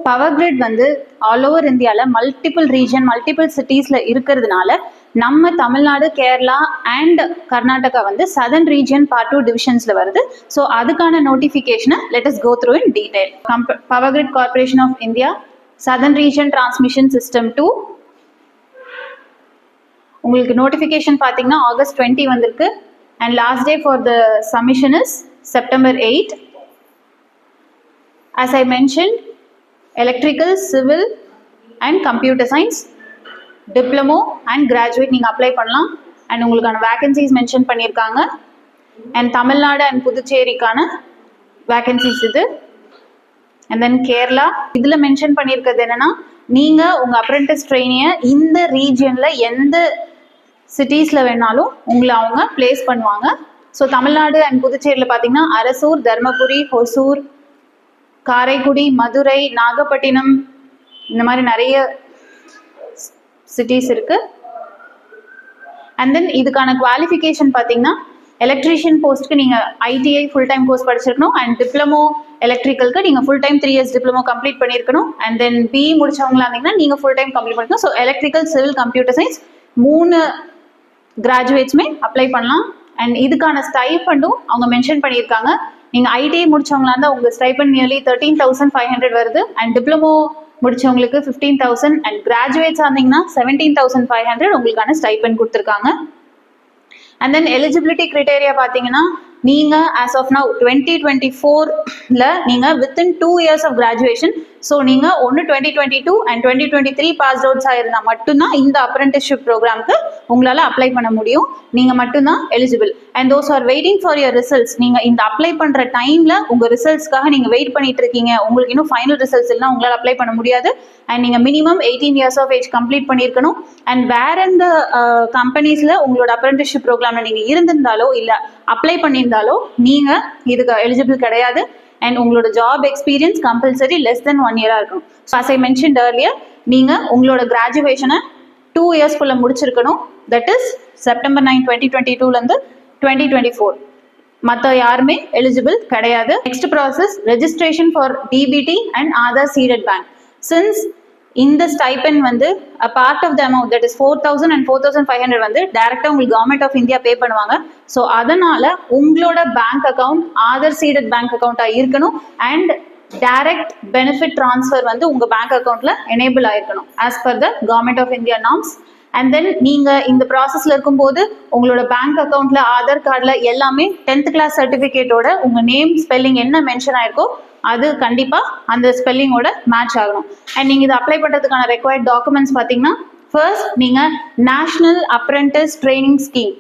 Power grid வந்து all over இந்தியாவில் multiple region multiple சிட்டிஸில் இருக்கிறதுனால நம்ம தமிழ்நாடு கேரளா அண்ட் கர்நாடகா வந்து சதர்ன் ரீஜன் பார்ட் 2 டிவிஷன்ஸில் வருது. ஸோ அதுக்கான நோட்டிஃபிகேஷனை let us go through in detail. Power grid corporation of India southern region transmission system 2 உங்களுக்கு நோட்டிஃபிகேஷன் பார்த்தீங்கன்னா August 20 வந்திருக்கு and last day for the submission is September 8. As I mentioned, electrical, civil and computer science, diploma and graduate நீங்கள் apply பண்ணலாம். And உங்களுக்கான vacancies mention பண்ணியிருக்காங்க. And Tamil Nadu and புதுச்சேரிக்கான vacancies இது. And then Kerala இதில் mention பண்ணியிருக்கிறது என்னென்னா, நீங்கள் உங்கள் அப்ரெண்டிஸ் ட்ரெயினியை இந்த ரீஜியனில் எந்த சிட்டிஸில் வேணாலும் உங்களை அவங்க பிளேஸ் பண்ணுவாங்க. ஸோ தமிழ்நாடு அண்ட் புதுச்சேரியில் பார்த்தீங்கன்னா அரசூர், தர்மபுரி, ஹொசூர், காரைக்குடி, மதுரை, நாகப்பட்டினம், இந்த மாதிரி நிறைய சிட்டிஸ் இருக்குது. அண்ட் தென் இதுக்கான குவாலிஃபிகேஷன் பார்த்தீங்கன்னா எலக்ட்ரீஷியன் போஸ்ட்டுக்கு நீங்கள் ஐடிஐ ஃபுல் டைம் கோர்ஸ் படிச்சிருக்கணும். அண்ட் டிப்ளமோ எலக்ட்ரிக்கலுக்கு நீங்கள் full time 3 years diploma complete பண்ணியிருக்கணும். அண்ட் தென் பிஇ முடிச்சவங்களா இருந்தீங்கன்னா நீங்கள் ஃபுல் டைம் கம்ப்ளீட் பண்ணிக்கணும். So electrical, civil, computer science 3 கிராஜுவேட்ஸுமே அப்ளை பண்ணலாம். அண்ட் இதுக்கான ஸ்டைபண்டும் அவங்க மென்ஷன் பண்ணியிருக்காங்க. நீங்கள் ஐடிஐ முடிச்சவங்களா இருந்தால் உங்கள் ஸ்டைபண்ட் நியர்லி 13,500 வருது. அண்ட் டிப்ளமோ முடிச்சவங்களுக்கு 15,000 அண்ட் கிராஜுவேட்ஸாக இருந்தீங்கன்னா 17,500 உங்களுக்கான ஸ்டைபண்ட் கொடுத்துருக்காங்க. அண்ட் தென் எலிஜிபிலிட்டி கிரைட்டேரியா பார்த்தீங்கன்னா நீங்கள் ஆஸ் ஆஃப் நவ் 2024ல நீங்கள் within 2 years of graduation. So நீங்கள் ஒன்று 2022 அண்ட் 2023 பாஸ் அவுட்ஸ் ஆயிருந்தால் மட்டும்தான் இந்த அப்ரெண்டிஸ்ஷிப் ப்ரோக்ராம்க்கு உங்களால் அப்ளை பண்ண முடியும். நீங்கள் மட்டும்தான் eligible. And those are waiting for your results. நீங்கள் இந்த அப்ளை பண்ணுற டைமில் உங்கள் ரிசல்ட்ஸ்க்காக நீங்கள் வெயிட் பண்ணிட்டு இருக்கீங்க. உங்களுக்கு இன்னும் ஃபைனல் ரிசல்ட்ஸ் இல்லைனா உங்களால் அப்ளை பண்ண முடியாது. அண்ட் நீங்கள் minimum 18 years of age complete பண்ணியிருக்கணும். அண்ட் வேற எந்த கம்பெனிஸில் உங்களோட அப்ரெண்டிஸ்ஷிப் ப்ரோக்ராமில் நீங்கள் இருந்திருந்தாலோ இல்லை அப்ளை பண்ணியிருந்தாலோ நீங்கள் இதுக்கு எலிஜிபிள் கிடையாது. அண்ட் உங்களோட job experience compulsory less than 1 year இருக்கணும். So as I mentioned earlier, நீங்கள் உங்களோட கிராஜுவேஷனை 2 yearsக்குள்ளே முடிச்சிருக்கணும். That is September 9, 2022லேருந்து 2024. மற்ற யாருமே எலிஜிபிள் கிடையாது. Next process registration for DBT and Aadhaar seeded bank. Since இந்த ஸ்டைபன் வந்து a part of the amount that is 4,000 and 4,500 வந்து டைரக்டாக உங்களுக்கு கவர்மெண்ட் ஆஃப் இந்தியா பே பண்ணுவாங்க. ஸோ அதனால உங்களோட bank account Aadhaar seeded bank அக்கௌண்ட்டாக இருக்கணும். அண்ட் டைரக்ட் பெனிஃபிட் ட்ரான்ஸ்ஃபர் வந்து உங்கள் பேங்க் அக்கௌண்ட்டில் எனேபிள் ஆயிருக்கணும் as per the government of India norms. And then நீங்கள் இந்த ப்ராசஸில் இருக்கும்போது உங்களோட பேங்க் அக்கௌண்ட்டில் ஆதார் கார்டில் எல்லாமே 10th class சர்டிஃபிகேட்டோட உங்கள் நேம் ஸ்பெல்லிங் என்ன மென்ஷன் ஆயிருக்கோ அது கண்டிப்பாக அந்த ஸ்பெல்லிங்கோட மேட்ச் ஆகணும். அண்ட் நீங்கள் இதை அப்ளை பண்ணுறதுக்கான ரெக்வயர்ட் டாக்குமெண்ட்ஸ் பார்த்தீங்கன்னா, ஃபர்ஸ்ட் நீங்கள் national apprentice training scheme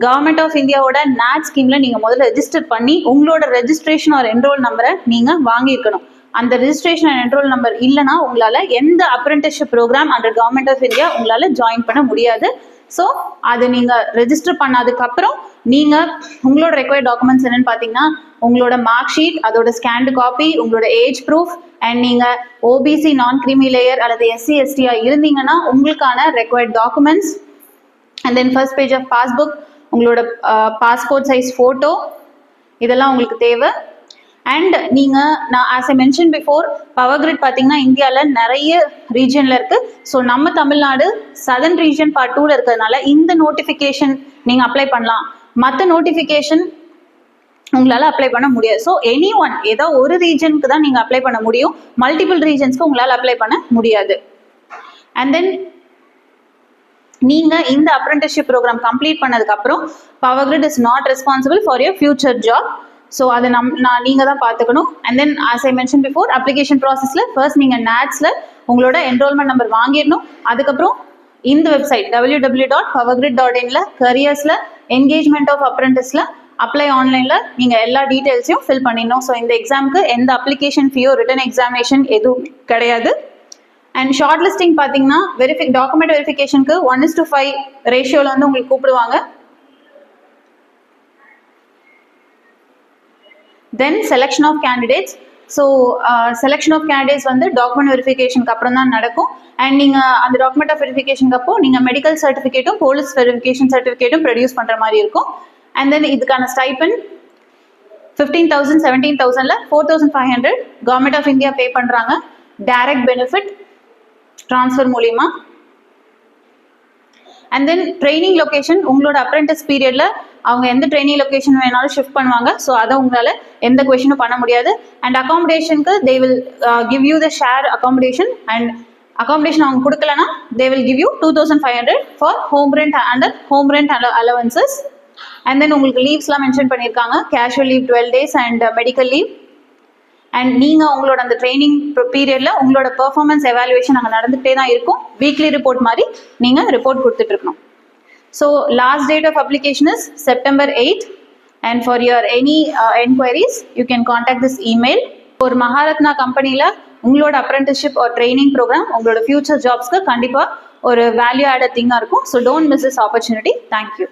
government of இந்தியாவோட NAT ஸ்கீமில் நீங்கள் முதல்ல ரெஜிஸ்டர் பண்ணி உங்களோட ரெஜிஸ்ட்ரேஷன் ஆர் என்ரோல் நம்பரை நீங்கள் வாங்கியிருக்கணும். அந்த ரெஜிஸ்ட்ரேஷன் அண்ட் என்ரோல் நம்பர் இல்லைனா உங்களால் எந்த apprenticeship programme under government of India உங்களால் ஜாயின் பண்ண முடியாது. ஸோ அது நீங்கள் ரெஜிஸ்டர் பண்ணதுக்கப்புறம் நீங்கள் உங்களோட ரெக்வயர்ட் டாக்குமெண்ட்ஸ் என்னென்னு பார்த்தீங்கன்னா, உங்களோட மார்க் ஷீட், அதோட ஸ்கேன்டு காப்பி, உங்களோட ஏஜ் ப்ரூஃப், அண்ட் நீங்கள் ஓபிசி நான் கிரீமி லேயர் அல்லது SC STயா இருந்தீங்கன்னா உங்களுக்கான required documents. And then first page of passbook, உங்களோட பாஸ்போர்ட் சைஸ் ஃபோட்டோ, இதெல்லாம் உங்களுக்கு தேவை. அண்ட் நீங்கள் as I mention before, power grid பார்த்தீங்கன்னா இந்தியாவில் நிறைய ரீஜனில் இருக்குது. ஸோ நம்ம தமிழ்நாடு சதர்ன் ரீஜன் பார்ட் 2ல இருக்கிறதுனால இந்த நோட்டிஃபிகேஷன் நீங்கள் அப்ளை பண்ணலாம். மற்ற நோட்டிஃபிகேஷன் உங்களால் அப்ளை பண்ண முடியாது. ஸோ எனி ஒன் ஏதோ ஒரு ரீஜனுக்கு தான் நீங்கள் அப்ளை பண்ண முடியும். மல்டிபிள் ரீஜன்ஸ்க்கு உங்களால் அப்ளை பண்ண முடியாது. அண்ட் தென் நீங்கள் இந்த அப்ரெண்டிஸ்ஷிப் ப்ரோக்ராம் கம்ப்ளீட் பண்ணதுக்கப்புறம் power grid is not responsible for your future job. So அதை நீங்கள் தான் பார்த்துக்கணும். And then as I mention before, application ப்ராசஸில் ஃபர்ஸ்ட் நீங்கள் NATSல உங்களோட என்ரோல்மெண்ட் நம்பர் வாங்கிடணும். அதுக்கப்புறம் இந்த வெப்சைட் www.powergrid.inல கரியர்ஸில் என்கேஜ்மெண்ட் ஆஃப் அப்ரெண்டிஸில் அப்ளை ஆன்லைனில் நீங்கள் எல்லா டீட்டெயில்ஸையும் ஃபில் பண்ணிடணும். ஸோ இந்த எக்ஸாமுக்கு எந்த அப்ளிகேஷன் ஃபீயோ ரிட்டன் எக்ஸாமினேஷன் எதுவும் கிடையாது. அண்ட் ஷார்ட் லிஸ்டிங் பார்த்தீங்கன்னா டாக்குமெண்ட் வெரிஃபிகேஷனுக்கு 1:5 ரேஷியோவில் வந்து உங்களுக்கு கூப்பிடுவாங்க. Then selection of candidates. So selection of candidates வந்து டாக்குமெண்ட் வெரிஃபிகேஷனுக்கு அப்புறம் தான் நடக்கும். அண்ட் நீங்கள் அந்த டாக்குமெண்ட் ஆஃப் வெரிஃபிகேஷனுக்கு அப்போ நீங்கள் மெடிக்கல் சர்டிஃபிகேட்டும் போலீஸ் வெரிஃபிகேஷன் சர்டிஃபிகேட்டும் ப்ரொடியூஸ் பண்ணுற மாதிரி இருக்கும். அண்ட் தென் இதுக்கான ஸ்டைபன் 15,000 17,000ல 4,500 கவர்மெண்ட் ஆஃப் இந்தியா பே பண்ணுறாங்க. டைரக்ட் பெனிஃபிட் ட்ரான்ஸ்ஃபர் மூலிமா. அண்ட் தென் ட்ரைனிங் லொகேஷன், உங்களோட அப்ரெண்டிஸ் பீரியட்ல அவங்க எந்த ட்ரைனிங் லொகேஷன் வேணாலும் ஷிஃப்ட் பண்ணுவாங்க. ஸோ அதை உங்களால் எந்த கொஷனும் பண்ண முடியாது. அண்ட் அகாமடேஷனுக்கு they will give you the share accommodation. And accommodation அவங்க கொடுக்கலனா they will give you 2500 for home rent and home rent allowances. And then உங்களுக்கு லீவ்ஸ்லாம் மென்ஷன் பண்ணியிருக்காங்க. Casual leave 12 days and medical leave. And நீங்கள் உங்களோட அந்த training பீரியடில் உங்களோட performance evaluation அங்கே நடந்துகிட்டே தான் இருக்கும். வீக்லி ரிப்போர்ட் மாதிரி நீங்கள் ரிப்போர்ட் கொடுத்துட்ருக்கணும். So last date of application is September 8. And for your any enquiries you can contact this email. ஒரு மகாரத்னா கம்பெனியில் உங்களோட அப்ரெண்டிஸ்ஷிப் ஒரு ட்ரைனிங் ப்ரோக்ராம் உங்களோட ஃபியூச்சர் ஜாப்ஸ்க்கு கண்டிப்பாக ஒரு வேல்யூ ஆடட் திங்காக இருக்கும். So don't miss this opportunity. Thank you.